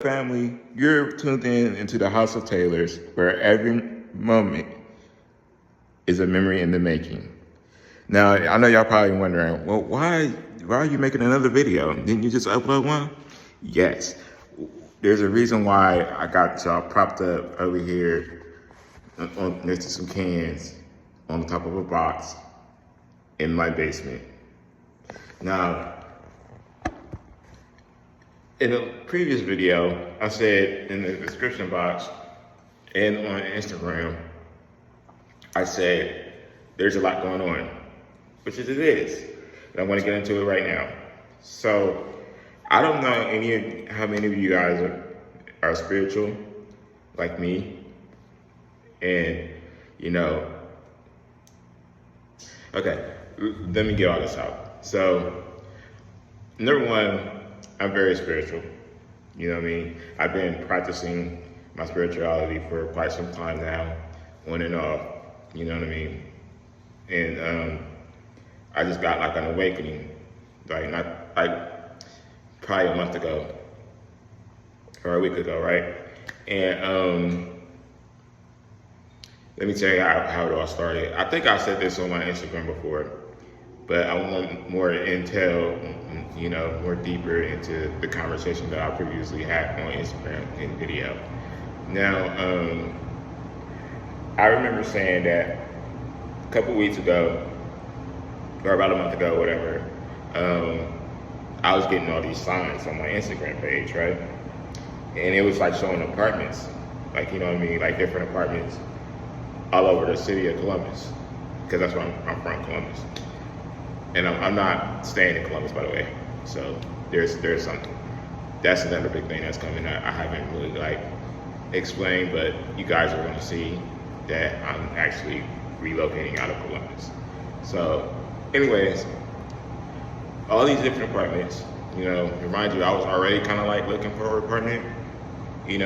family? You're tuned into the House of Taylors, where every moment is a memory in the making. Now, I know y'all probably wondering, well, why are you making another video? Didn't you just upload one? Yes. There's a reason why I got y'all propped up over here next to some cans on the top of a box in my basement. Now, in the previous video, I said in the description box and on Instagram, I said there's a lot going on, which it is. And I'm going to get into it right now. So, I don't know how many of you guys are spiritual, like me. And, okay, let me get all this out. So, number one, I'm very spiritual. You know what I mean? I've been practicing my spirituality for quite some time now, on and off. You know what I mean? And I just got like an awakening, probably a month ago or a week ago, right? And let me tell you how it all started. I think I said this on my Instagram before, but I want more intel, more deeper into the conversation that I previously had on Instagram in video. Now, I remember saying that a couple weeks ago, or about a month ago, whatever, I was getting all these signs on my Instagram page, right? And it was like showing apartments, like, you know what I mean? Like different apartments all over the city of Columbus, because that's where I'm from, Columbus. And I'm not staying in Columbus, by the way. So there's something. That's another big thing that's coming. I haven't really explained, but you guys are gonna see that I'm actually relocating out of Columbus. So anyways, all these different apartments, remind you, I was already kind of looking for an apartment, in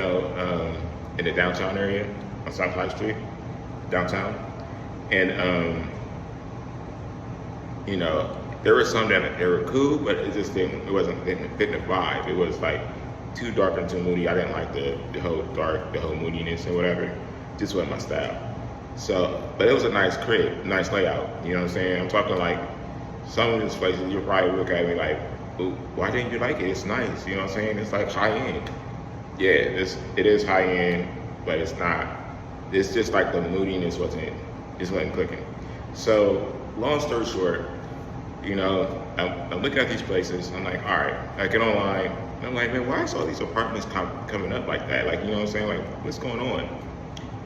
the downtown area on South High Street, downtown. And, there were some that they were cool, but it wasn't fitting the vibe. It was too dark and too moody. I didn't like the whole dark, the whole moodiness or whatever. Just wasn't my style. So, but it was a nice crib, nice layout. You know what I'm saying? I'm talking some of these places you'll probably look at me like, ooh, why didn't you like it? It's nice. You know what I'm saying? It's high end. Yeah, it is high end, but it's not. It's just the moodiness wasn't clicking. So, long story short, I'm looking at these places. I'm like, all right. I get online. And I'm like, man, why is all these apartments coming up like that? You know what I'm saying? What's going on?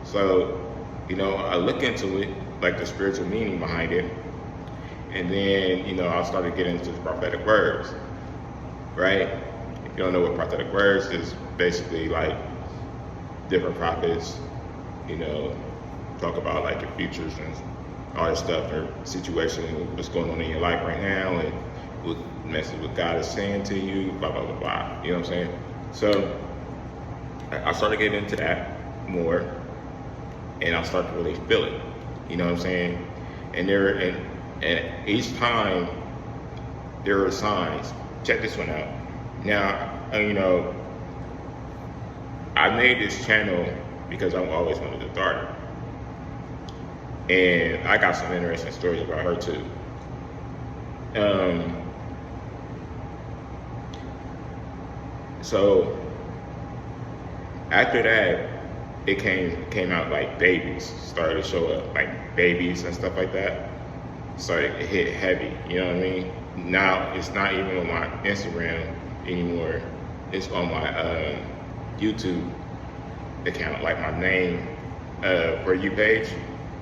So, I look into it, the spiritual meaning behind it. And then, I started getting into the prophetic words, right? If you don't know what prophetic words is, basically different prophets, talk about your futures and all that stuff, or situation, what's going on in your life right now, and what message what God is saying to you, blah, blah, blah, blah. You know what I'm saying? So I started getting into that more, and I started to really feel it. You know what I'm saying? And each time there were signs. Check this one out. Now, I made this channel because I've always wanted a daughter. And I got some interesting stories about her too. So after that, it came out babies started to show up, babies and stuff like that. Started to hit heavy, you know what I mean? Now it's not even on my Instagram anymore. It's on my YouTube account, my name For You page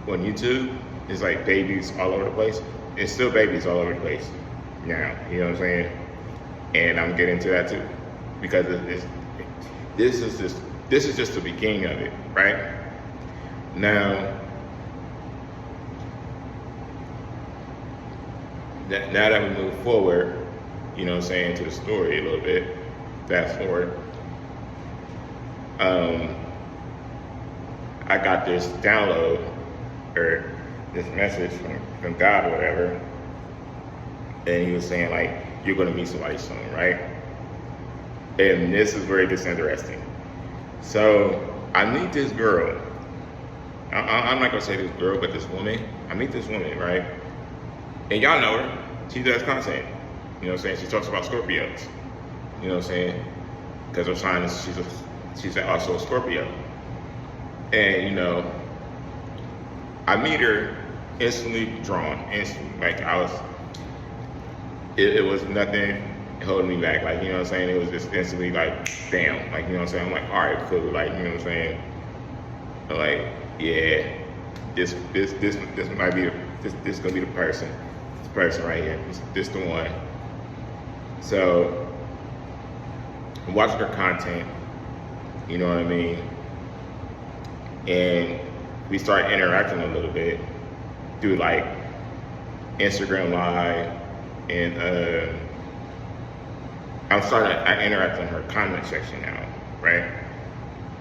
on YouTube. It's babies all over the place. It's still babies all over the place now, you know what I'm saying? And I'm getting into that too, because this is just the beginning of it, right? Now that we move forward, you know what I'm saying, to the story a little bit, fast forward, I got this download, or this message from God or whatever, and he was saying you're gonna meet somebody soon, right? And this is where it gets interesting. So I meet this girl. I'm not gonna say this girl, but this woman. I meet this woman, right? And y'all know her. She does content. You know what I'm saying? She talks about Scorpios. You know what I'm saying? Because her sign is she's also a Scorpio. And you know, I meet her, instantly drawn, instantly. Like it was nothing holding me back. Like, you know what I'm saying? It was just instantly like, damn. Like, you know what I'm saying? I'm like, all right, cool. Like, you know what I'm saying? Like, yeah, this might be this gonna be the person. This person right here. This the one. So I'm watching her content. You know what I mean? And we start interacting a little bit through like Instagram Live, and I'm starting to interact in her comment section now, right?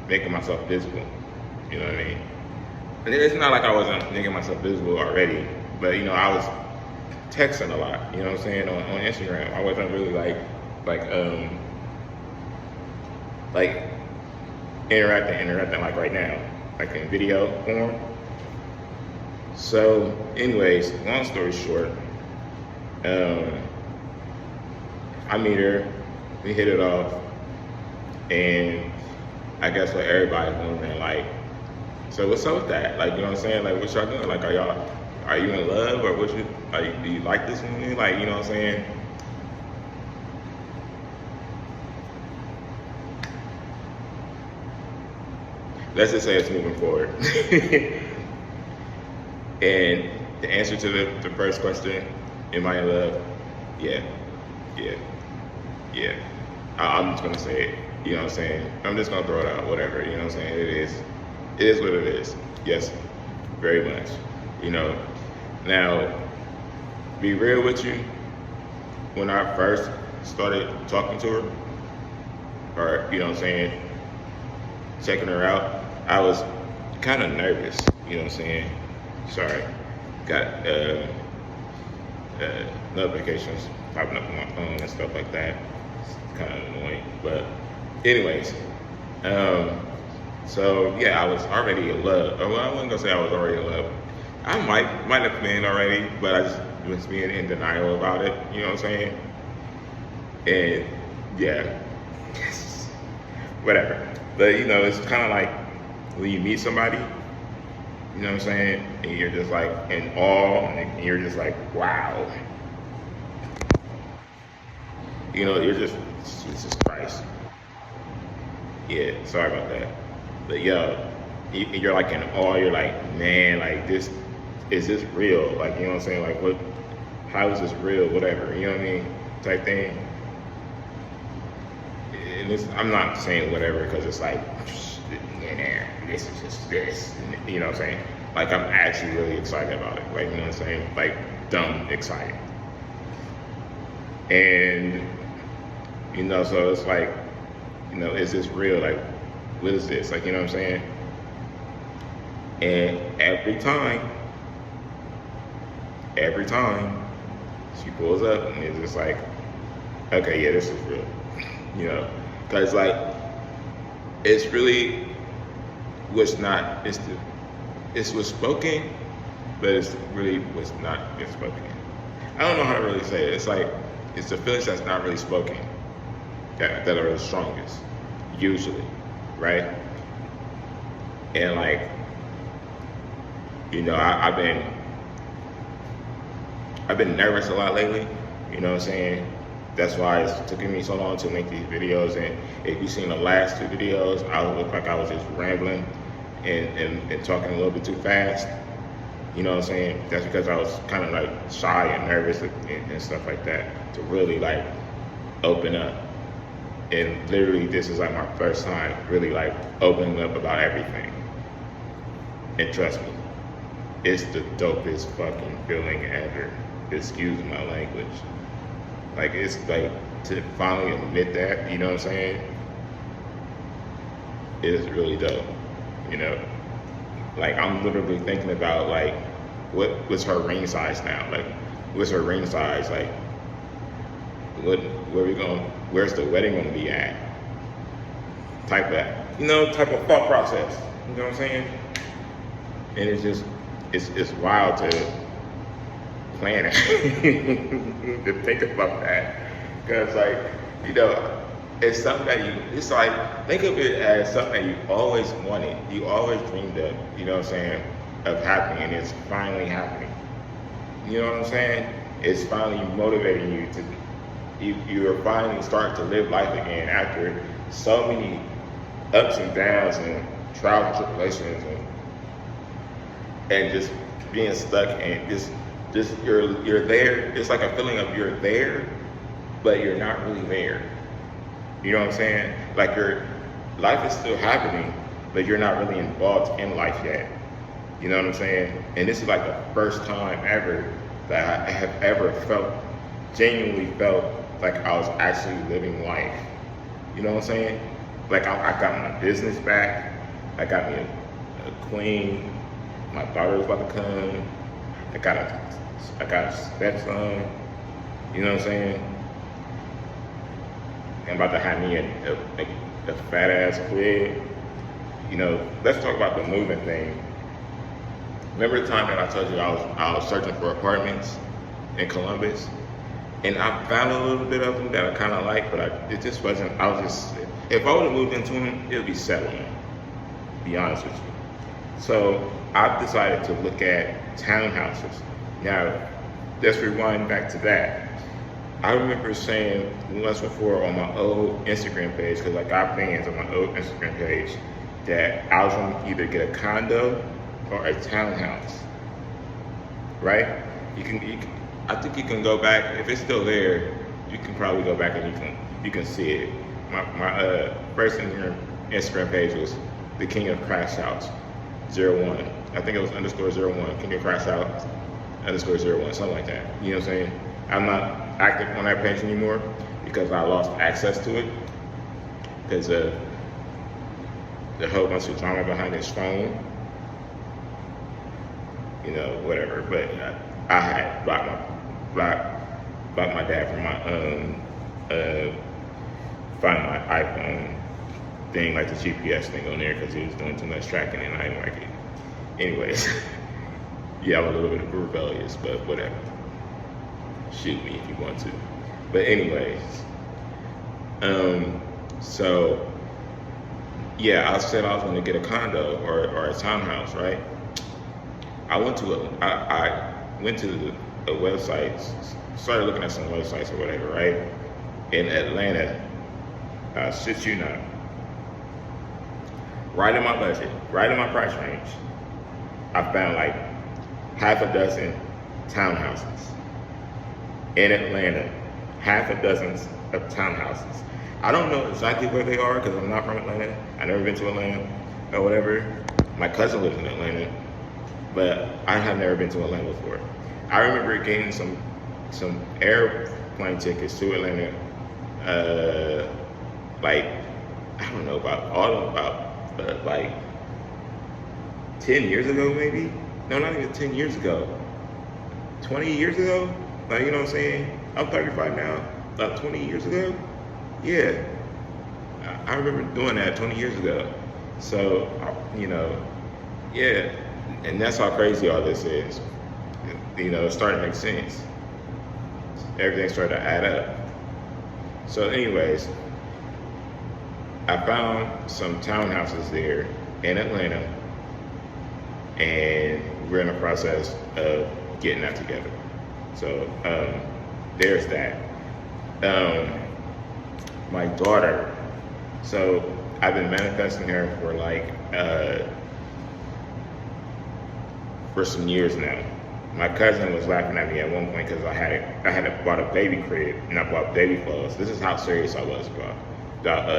Making myself visible. You know what I mean? And it's not like I wasn't making myself visible already, but you know, I was texting a lot, you know what I'm saying, on Instagram. I wasn't really like interacting like right now, like in video form. So anyways, long story short, I meet her, we hit it off, and I guess what everybody's wondering, like, so what's up with that? Like, you know what I'm saying? Like, what y'all doing? Like, are you in love, or do you like this woman? Like, you know what I'm saying? Let's just say it's moving forward. And the answer to the first question, am I in love? Yeah. I'm just gonna say it, you know what I'm saying? I'm just gonna throw it out, whatever, you know what I'm saying? It is what it is. Yes, very much. You know, now, be real with you, when I first started talking to her, or, you know what I'm saying, checking her out, I was kind of nervous, you know what I'm saying? Sorry, got notifications popping up on my phone and stuff like that. It's kind of annoying, but anyways, so yeah, I was already in love. Well, I wasn't gonna say I was already in love. I might have been already, but I just was being in denial about it. You know what I'm saying? And yeah, whatever. But you know, it's kind of like when you meet somebody, you know what I'm saying, and you're just like in awe, and you're just like, wow. You know, you're just, Jesus Christ. Yeah, sorry about that. But yo, you're like in awe, you're like, man, like is this real? Like, you know what I'm saying? Like, how is this real? Whatever, you know what I mean? Type thing. And I'm not saying whatever because it's like, this is just this, you know what I'm saying? Like, I'm actually really excited about it. Like, you know what I'm saying? Like, dumb excited. And, you know, so it's like, you know, is this real? Like, what is this? Like, you know what I'm saying? And every time, she pulls up and it's just like, okay, yeah, this is real. You know, because like, it's really what's not, it's what's spoken, but it's really what's not been spoken. I don't know how to really say it. It's like, it's the feelings that's not really spoken that are the strongest, usually, right? And like, you know, I've been nervous a lot lately, you know what I'm saying? That's why it's taking me so long to make these videos. And if you've seen the last two videos, I would look like I was just rambling and talking a little bit too fast. You know what I'm saying? That's because I was kind of like shy and nervous and stuff like that to really like open up. And literally this is like my first time really like opening up about everything. And trust me, it's the dopest fucking feeling ever. Excuse my language. Like, it's like, to finally admit that, you know what I'm saying? It is really dope, you know? Like, I'm literally thinking about, like, what's her ring size now? Like, what's her ring size? Like, what are we gonna Where's the wedding gonna be at? Type of thought process. You know what I'm saying? And it's wild to plan it, to think about that. Because it's something it's like, think of it as something that you always wanted, you always dreamed of, you know what I'm saying, of happening, and it's finally happening. You know what I'm saying? It's finally motivating you you're finally starting to live life again after so many ups and downs and trials and tribulations and just being stuck and just you're there. It's like a feeling of you're there, but you're not really there. You know what I'm saying? Like your life is still happening, but you're not really involved in life yet. You know what I'm saying? And this is like the first time ever that I have ever genuinely felt like I was actually living life. You know what I'm saying? Like I got my business back. I got me a queen. My daughter's about to come. I got a stepson. You know what I'm saying? I'm about to have me a fat ass kid. Let's talk about the moving thing. Remember the time that I told you I was searching for apartments in Columbus, and I found a little bit of them that I kind of liked, but it just wasn't. If I would have moved into them, it would be settling. To be honest with you. So I decided to look at townhouses. Now, let's rewind back to that. I remember saying once before on my old Instagram page, because I got fans on my old Instagram page, that I was going to either get a condo or a townhouse, right? I think you can go back, if it's still there, you can probably go back and you can see it. My first Instagram page was the King of Crash Outs 01. I think it was _01, King of Crash Outs _01, something like that. You know what I'm saying? I'm not active on that page anymore because I lost access to it because of the whole bunch of drama behind his phone. Whatever. But I had blocked my dad from my find my iPhone thing, like the GPS thing on there, because he was doing too much tracking and I didn't like it. Anyways, yeah, I'm a little bit rebellious, but whatever. Shoot me if you want to. But anyways, so yeah, I said I was going to get a condo or a townhouse, right? I went to a website, started looking at some websites or whatever, right? In Atlanta, shit you not. Right in my budget, right in my price range, I found like half a dozen townhouses in Atlanta, half a dozen of townhouses. I don't know exactly where they are because I'm not from Atlanta. I've never been to Atlanta or whatever. My cousin lives in Atlanta, but I have never been to Atlanta before. I remember getting some airplane tickets to Atlanta, like 10 years ago, maybe? No, not even 10 years ago. 20 years ago? Like, you know what I'm saying? I'm 35 now. About 20 years ago? Yeah. I remember doing that 20 years ago. So, yeah. And that's how crazy all this is. It's starting to make sense. Everything's starting to add up. So anyways, I found some townhouses there in Atlanta, and we're in the process of getting that together. So there's that. My daughter, so I've been manifesting her for some years now. My cousin was laughing at me at one point because I had bought a baby crib and I bought baby clothes. This is how serious I was about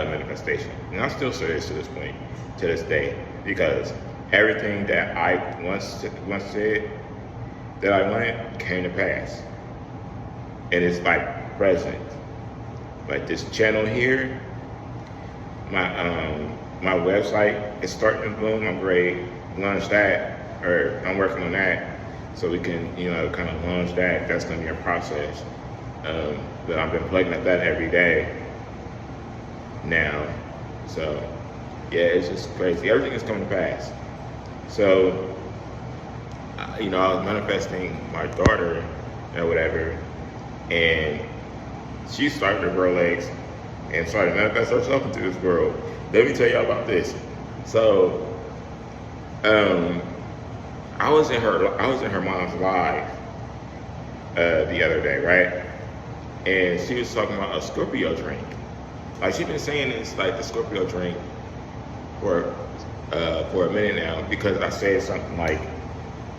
manifestation, and I'm still serious to this point, to this day, because everything that I once said that I wanted came to pass, and it's like present. Like this channel here, my website is starting to boom. I'm ready to launch that, or I'm working on that. So we can, kind of launch that. That's going to be a process. But I've been plugging at that every day. now. So yeah, it's just crazy. Everything is coming to pass. So I was manifesting my daughter or whatever, and she started to grow legs and started to manifest herself into this world. Let me tell y'all about this. So, I was in her mom's live the other day, right? And she was talking about a Scorpio drink. Like she's been saying it's like the Scorpio drink for a minute now, because I said something like,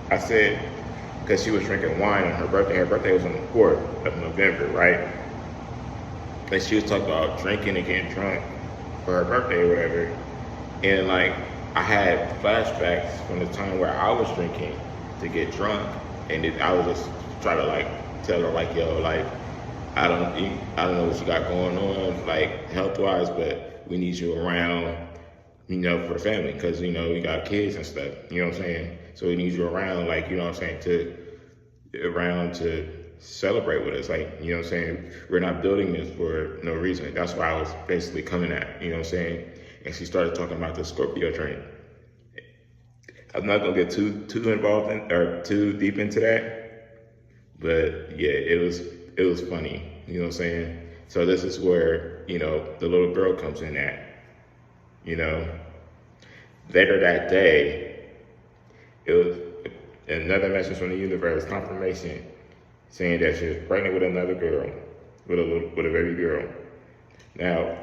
because she was drinking wine on her birthday. Her birthday was on the 4th of November, right? And she was talking about drinking and getting drunk for her birthday or whatever. And like, I had flashbacks from the time where I was drinking to get drunk, and I was just trying to like tell her like, yo, like, I don't know what you got going on, like health wise, but we need you around, for the family, because we got kids and stuff. You know what I'm saying? So we need you around, like, you know what I'm saying, to celebrate with us. Like, you know what I'm saying? We're not building this for no reason. That's why I was basically coming at, you know what I'm saying? And she started talking about the Scorpio drink. I'm not gonna get too involved or too deep into that, but yeah, it was funny. You know what I'm saying? So this is where the little girl comes in at. Later that day, it was another message from the universe, confirmation, saying that she was pregnant with another girl, with a baby girl. Now,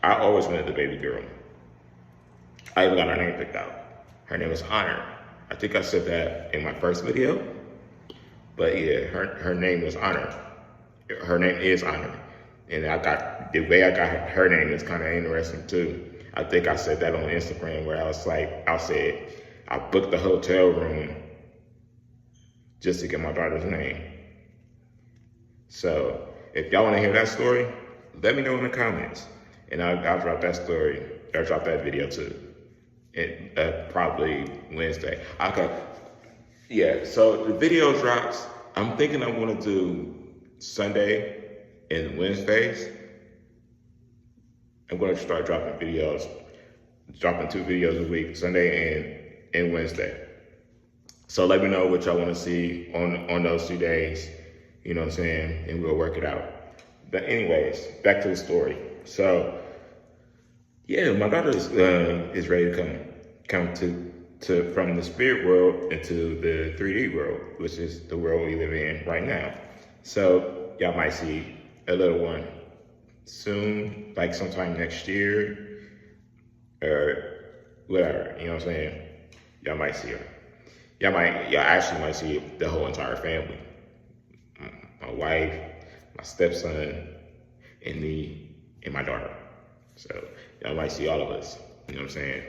I always wanted the baby girl. I even got her name picked out. Her name is Honor. I think I said that in my first video, but yeah, her name was Honor. Her name is Honor, and the way I got her name is kind of interesting too. I think I said that on Instagram, where I said I booked the hotel room just to get my daughter's name. So if y'all want to hear that story, let me know in the comments, and I'll drop that story, or drop that video too. Probably Wednesday. Okay. Yeah, so the video drops. I'm thinking I want to do Sunday and Wednesdays. I'm going to start dropping 2 videos a week, Sunday and Wednesday. So let me know what y'all want to see on those 2 days, you know what I'm saying, and we'll work it out. But anyways, back to the story. So yeah, my daughter is ready to come to from the spirit world into the 3D world, which is the world we live in right now. So y'all might see a little one soon, like sometime next year or whatever, you know what I'm saying? Y'all might see her. Y'all actually might see the whole entire family. My wife, my stepson, and me, and my daughter. So y'all might see all of us, you know what I'm saying?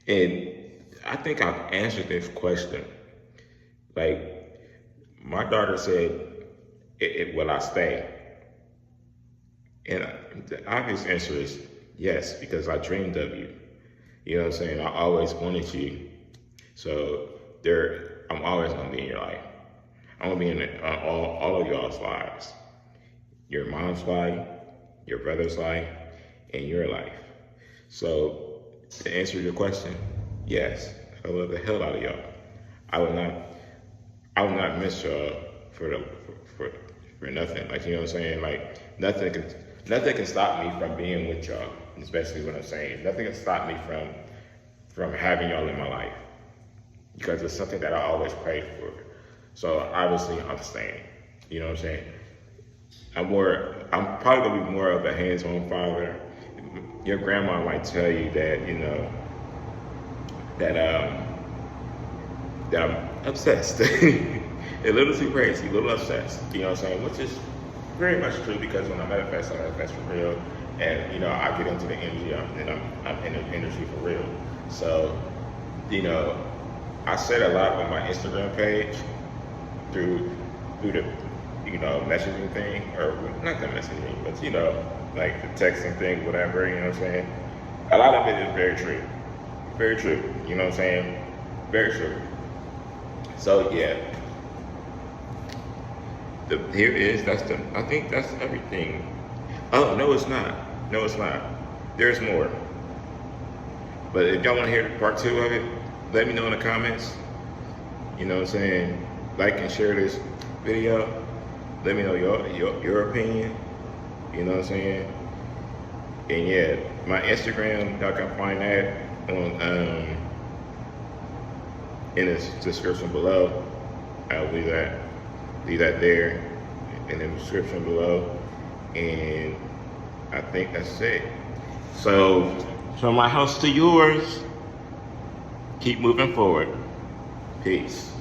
And I think I've answered this question. Like, my daughter said, will I stay? And the obvious answer is yes, because I dreamed of you. You know what I'm saying? I always wanted you. So I'm always gonna be in your life. I'm gonna be in all of y'all's lives. Your mom's life, your brother's life, and your life. So to answer your question, yes, I love the hell out of y'all. I would not miss y'all for nothing. Like, you know what I'm saying? Like, nothing can stop me from being with y'all. That's basically what I'm saying. Nothing can stop me from having y'all in my life, because it's something that I always prayed for. So obviously I'm staying. You know what I'm saying? I'm probably gonna be more of a hands-on father. Your grandma might tell you that, that I'm obsessed. A little too crazy, a little obsessed. You know what I'm saying? Which is very much true, because when I manifest for real. And, I get into the energy, I'm in the energy for real. So, I said a lot on my Instagram page through the, messaging thing, or not the messaging, but, like the texting thing, whatever, you know what I'm saying? A lot of it is very true. Very true, you know what I'm saying? Very true. So, yeah. I think that's everything. Oh, no, it's not. No, it's not. there's more. But if y'all want to hear part 2 of it, let me know in the comments. You know what I'm saying? Like and share this video. Let me know your opinion. You know what I'm saying? And yeah, my Instagram, y'all can find that on in the description below. I'll leave that there in the description below. And I think that's it. So from my house to yours, keep moving forward. Peace.